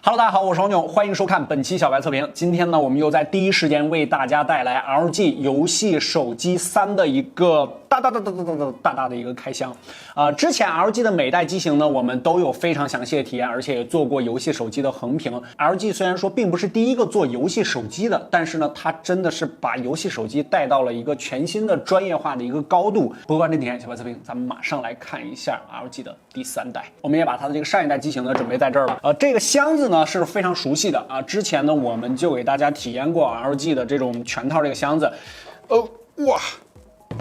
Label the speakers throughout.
Speaker 1: Hello， 大家好，我是黄牛，欢迎收看本期小白测评。今天呢，我们又在第一时间为大家带来 LG 游戏手机3的一个大的一个开箱。之前 LG 的每代机型呢，我们都有非常详细的体验，而且也做过游戏手机的横评。LG 虽然说并不是第一个做游戏手机的，但是呢，它真的是把游戏手机带到了一个全新的专业化的一个高度。不过这几天小白测评，咱们马上来看一下 LG 的第3代。我们也把它的这个上一代机型呢准备在这儿了。这个箱子呢是非常熟悉的啊，之前呢我们就给大家体验过 LG 的这种全套这个箱子。哇！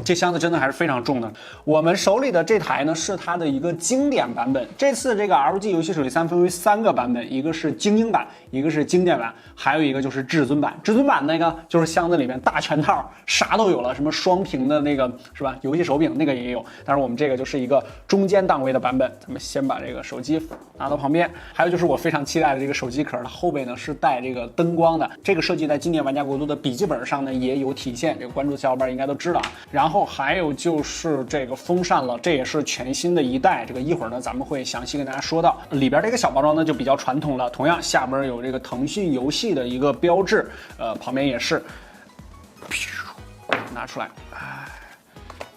Speaker 1: 这箱子真的还是非常重的。我们手里的这台呢是它的一个经典版本。这次这个 LG 游戏手机3分为3个版本，一个是精英版，一个是经典版，还有一个就是至尊版。至尊版那个就是箱子里面大全套，啥都有了，什么双屏的那个是吧？游戏手柄那个也有。但是我们这个就是一个中间档位的版本。咱们先把这个手机拿到旁边。还有就是我非常期待的这个手机壳，它后背呢是带这个灯光的。这个设计在今年玩家国度的笔记本上呢也有体现，这个关注的小伙伴应该都知道啊。然后还有就是这个风扇了，这也是全新的一代，这个一会儿呢咱们会详细跟大家说到。里边这个小包装呢就比较传统了，同样下边有这个腾讯游戏的一个标志，旁边也是，拿出来，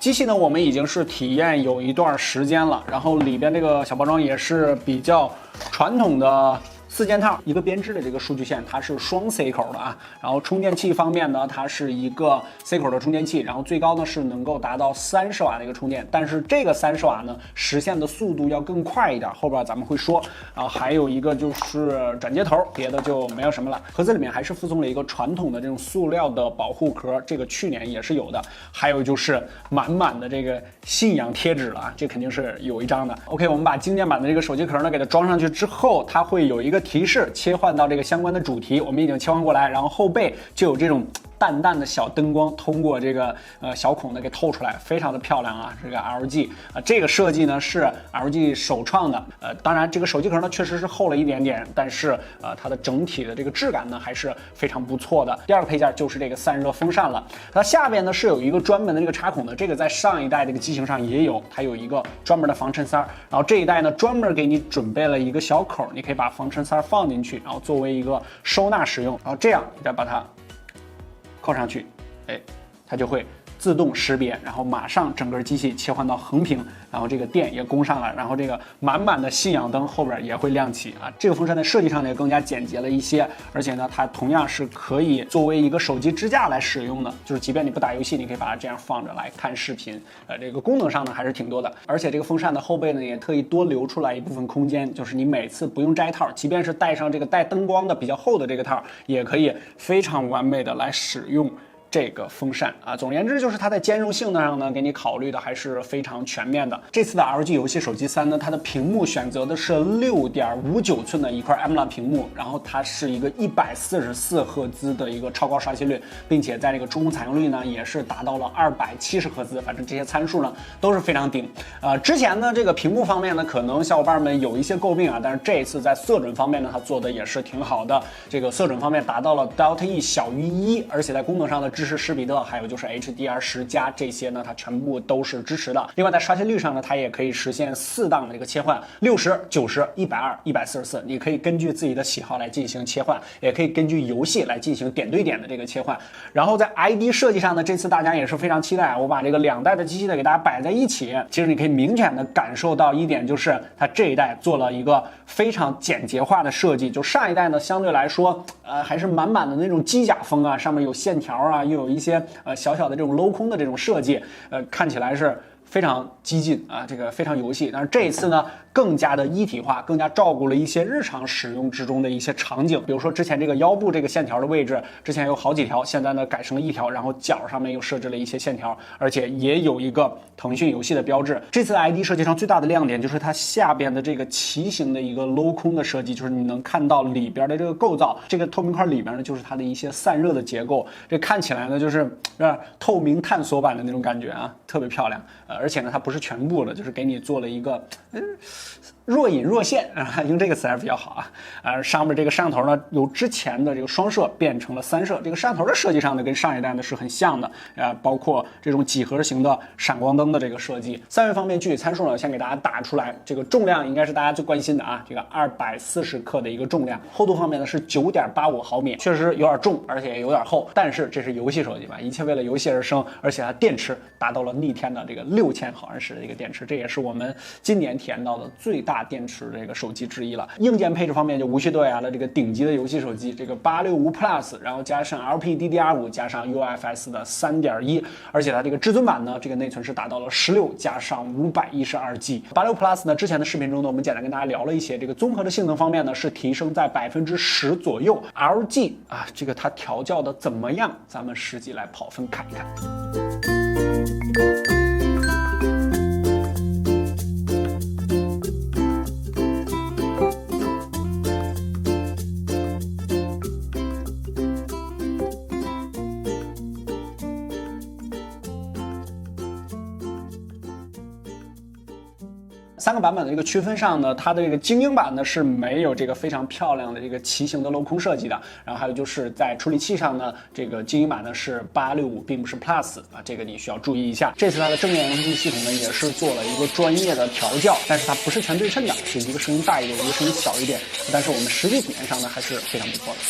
Speaker 1: 机器呢我们已经是体验有一段时间了，然后里边这个小包装也是比较传统的。4件套，一个编织的这个数据线，它是双 C 口的啊。然后充电器方面呢，它是一个 C 口的充电器，然后最高呢是能够达到30瓦的一个充电，但是这个30瓦呢实现的速度要更快一点，后边咱们会说。然后还有一个就是转接头，别的就没有什么了。盒子里面还是附送了一个传统的这种塑料的保护壳，这个去年也是有的。还有就是满满的这个信仰贴纸了啊，这肯定是有一张的。OK， 我们把经典版的这个手机壳呢给它装上去之后，它会有一个提示切换到这个相关的主题，我们已经切换过来，然后后背就有这种淡淡的小灯光通过这个小孔呢给透出来，非常的漂亮啊！这个 LG 这个设计呢是 LG 首创的，当然这个手机壳呢确实是厚了一点点，但是它的整体的这个质感呢还是非常不错的。第二个配件就是这个散热风扇了，它下边呢是有一个专门的这个插孔的，这个在上一代这个机型上也有，它有一个专门的防尘塞，然后这一代呢专门给你准备了一个小口，你可以把防尘塞放进去，然后作为一个收纳使用，然后这样你再把它扣上去，它就会自动识别，然后马上整个机器切换到横屏，然后这个电也供上来，然后这个满满的信仰灯后边也会亮起啊。这个风扇在设计上呢也更加简洁了一些，而且呢它同样是可以作为一个手机支架来使用的，就是即便你不打游戏，你可以把它这样放着来看视频。这个功能上呢还是挺多的，而且这个风扇的后背呢也特意多留出来一部分空间，就是你每次不用摘套，即便是带上这个带灯光的比较厚的这个套，也可以非常完美的来使用这个风扇啊。总而言之，就是它在兼容性能上呢，给你考虑的还是非常全面的。这次的 LG 游戏手机3呢，它的屏幕选择的是6.59寸的一块 AMOLED 屏幕，然后它是一个144赫兹的一个超高刷新率，并且在这个中控采用率呢，也是达到了270赫兹，反正这些参数呢都是非常顶。之前呢，这个屏幕方面呢，可能小伙伴们有一些诟病啊，但是这一次在色准方面呢，它做的也是挺好的。这个色准方面达到了 Delta E 小于1，而且在功能上的支持施比特，还有就是 HDR10+这些呢，它全部都是支持的。另外在刷新率上呢，它也可以实现4档的这个切换，60、90、120、144，你可以根据自己的喜好来进行切换，也可以根据游戏来进行点对点的这个切换。然后在 ID 设计上呢，这次大家也是非常期待，我把这个2代的机器呢给大家摆在一起，其实你可以明显的感受到一点，就是它这一代做了一个非常简洁化的设计。就上一代呢，相对来说，还是满满的那种机甲风啊，上面有线条啊，又有一些小小的这种镂空的这种设计，看起来是非常激进啊，这个非常游戏。但是这一次呢，更加的一体化，更加照顾了一些日常使用之中的一些场景。比如说之前这个腰部这个线条的位置，之前有好几条，现在呢改成了1条，然后脚上面又设置了一些线条，而且也有一个腾讯游戏的标志。这次 ID 设计上最大的亮点就是它下边的这个旗形的一个镂空的设计，就是你能看到里边的这个构造，这个透明块里边呢就是它的一些散热的结构，这看起来呢就是透明探索版的那种感觉啊，特别漂亮。而且呢它不是全部的，就是给你做了一个若隐若现啊，用这个词还是比较好啊。上面这个摄像头呢，由之前的这个双摄变成了3摄，这个摄像头的设计上呢，跟上一代呢是很像的，包括这种几何型的闪光灯的这个设计。3维方面具体参数呢，先给大家打出来，这个重量应该是大家最关心的啊，这个240克的一个重量。厚度方面呢是9.85毫米，确实有点重，而且也有点厚，但是这是游戏手机吧，一切为了游戏而生，而且它电池达到了逆天的这个6000毫安时的一个电池，这也是我们今年体验到的最大电池这个手机之一了。硬件配置方面就无需多言了，这个顶级的游戏手机，这个865 Plus， 然后加上 LPDDR5 加上 UFS 的 3.1， 而且它这个至尊版呢，这个内存是达到了16加上512G。86 Plus 呢，之前的视频中呢，我们简单跟大家聊了一些，这个综合的性能方面呢是提升在10%左右。LG 啊，这个它调教的怎么样？咱们实际来跑分看一看。3个版本的一个区分上呢，它的这个精英版呢是没有这个非常漂亮的这个旗形的镂空设计的。然后还有就是在处理器上呢，这个精英版呢是865，并不是 Plus 啊，这个你需要注意一下。这次它的正面 LED 系统呢也是做了一个专业的调教，但是它不是全对称的，是一个声音大一点，一个声音小一点。但是我们实际体验上呢还是非常不错的。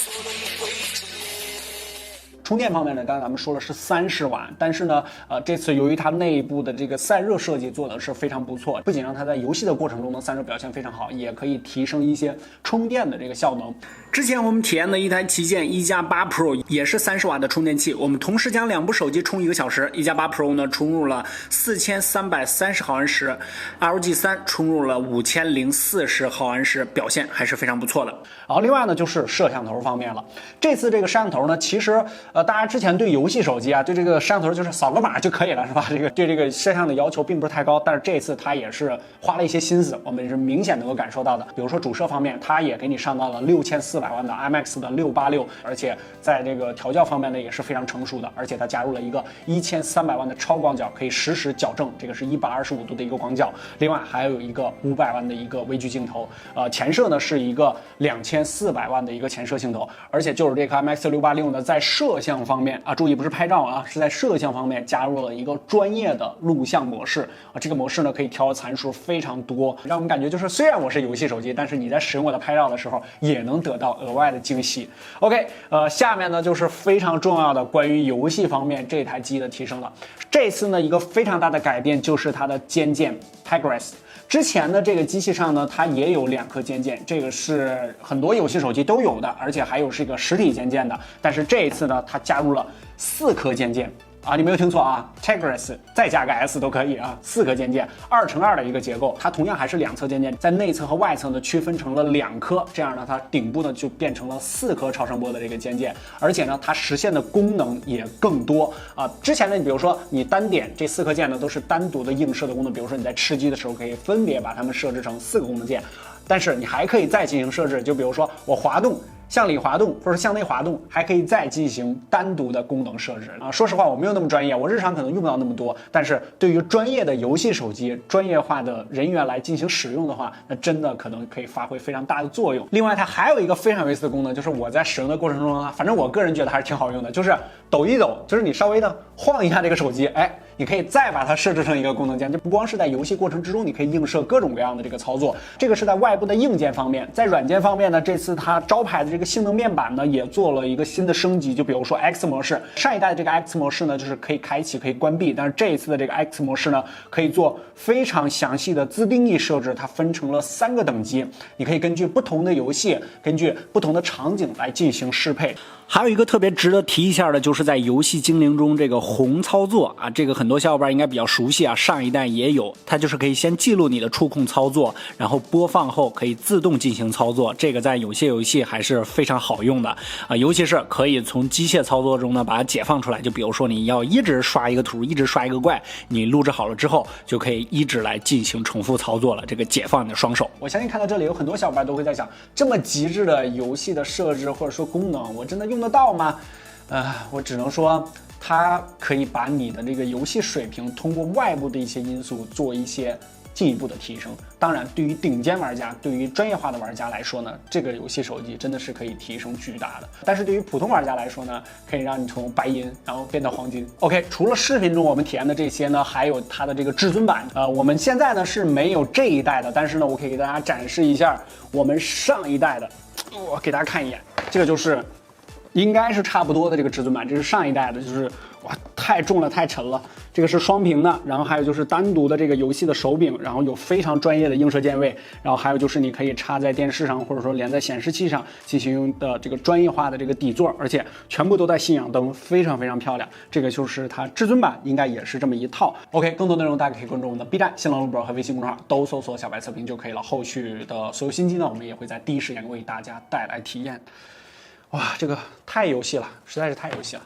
Speaker 1: 充电方面呢，刚才咱们说了是30瓦，但是呢，这次由于它内部的这个散热设计做的是非常不错，不仅让它在游戏的过程中呢散热表现非常好，也可以提升一些充电的这个效能。之前我们体验的一台旗舰1加8 Pro 也是30瓦的充电器，我们同时将2部手机充1个小时，1加8 Pro 呢充入了4330毫安时 ，LG3 充入了5040毫安时，表现还是非常不错的。然后另外呢就是摄像头方面了，这次这个摄像头呢，其实大家之前对游戏手机啊，对这个摄像头就是扫个码就可以了，是吧？对这个摄像的要求并不是太高，但是这次它也是花了一些心思，我们是明显能够感受到的。比如说主摄方面，它也给你上到了6400万的 IMX 的686，而且在这个调教方面呢也是非常成熟的，而且它加入了一个1300万的超广角，可以实时矫正，这个是125度的一个广角。另外还有一个500万的一个微距镜头，前摄呢是一个2400万的一个前摄镜头，而且就是这颗 IMX 686呢，在摄像方面啊，注意不是拍照啊，是在摄像方面加入了一个专业的录像模式啊。这个模式呢可以调的参数非常多，让我们感觉就是虽然我是游戏手机，但是你在使用我的拍照的时候也能得到额外的惊喜。OK， 下面呢就是非常重要的关于游戏方面这台机的提升了。这次呢一个非常大的改变就是它的肩键 Tigris。之前的这个机器上呢，它也有2颗肩键，这个是很多游戏手机都有的，而且还有是一个实体肩键的。但是这一次呢，它加入了4颗肩键啊，你没有听错啊 ，Tigris 再加个 S 都可以啊，4颗肩键，2×2的一个结构，它同样还是2侧肩键，在内侧和外侧呢区分成了2颗，这样呢它顶部呢就变成了4颗超声波的这个肩键，而且呢它实现的功能也更多啊。之前呢，你比如说你单点这4颗键呢都是单独的映射的功能，比如说你在吃鸡的时候可以分别把它们设置成4个功能键，但是你还可以再进行设置，就比如说我滑动。向里滑动或者向内滑动，还可以再进行单独的功能设置啊。说实话，我没有那么专业，我日常可能用不到那么多。但是对于专业的游戏手机、专业化的人员来进行使用的话，那真的可能可以发挥非常大的作用。另外，它还有一个非常有意思的功能，就是我在使用的过程中啊，反正我个人觉得还是挺好用的，就是抖一抖，就是你稍微的晃一下这个手机，哎，你可以再把它设置成一个功能键，就不光是在游戏过程之中，你可以映射各种各样的这个操作。这个是在外部的硬件方面，在软件方面呢，这次它招牌的这个性能面板呢也做了一个新的升级，就比如说 X 模式，上一代的这个 X 模式呢就是可以开启可以关闭，但是这一次的这个 X 模式呢可以做非常详细的自定义设置，它分成了3个等级，你可以根据不同的游戏，根据不同的场景来进行适配。还有一个特别值得提一下的，就是在游戏精灵中这个红操作啊，这个很多小伙伴应该比较熟悉啊，上一代也有，它就是可以先记录你的触控操作，然后播放后可以自动进行操作，这个在有些游戏还是非常好用的啊，尤其是可以从机械操作中呢把它解放出来，就比如说你要一直刷一个图，一直刷一个怪，你录制好了之后就可以一直来进行重复操作了，这个解放你的双手。我相信看到这里有很多小伙伴都会在想，这么极致的游戏的设置或者说功能，我真的用得到吗？我只能说它可以把你的这个游戏水平通过外部的一些因素做一些进一步的提升。当然，对于顶尖玩家，对于专业化的玩家来说呢，这个游戏手机真的是可以提升巨大的。但是对于普通玩家来说呢，可以让你从白银然后变到黄金。OK， 除了视频中我们体验的这些呢，还有它的这个至尊版。我们现在呢是没有这一代的，但是呢，我可以给大家展示一下我们上一代的。我给大家看一眼，这个就是应该是差不多的这个至尊版，这是上一代的，就是哇太重了，太沉了。这个是双屏的，然后还有就是单独的这个游戏的手柄，然后有非常专业的映射键位，然后还有就是你可以插在电视上或者说连在显示器上进行的这个专业化的这个底座，而且全部都带信仰灯，非常非常漂亮。这个就是它至尊版，应该也是这么一套。OK， 更多内容大家可以关注我们的 B 站、新浪微博和微信公众号，都搜索小白测评就可以了。后续的所有新机呢，我们也会在第一时间为大家带来体验。哇，这个太游戏了，实在是太游戏了。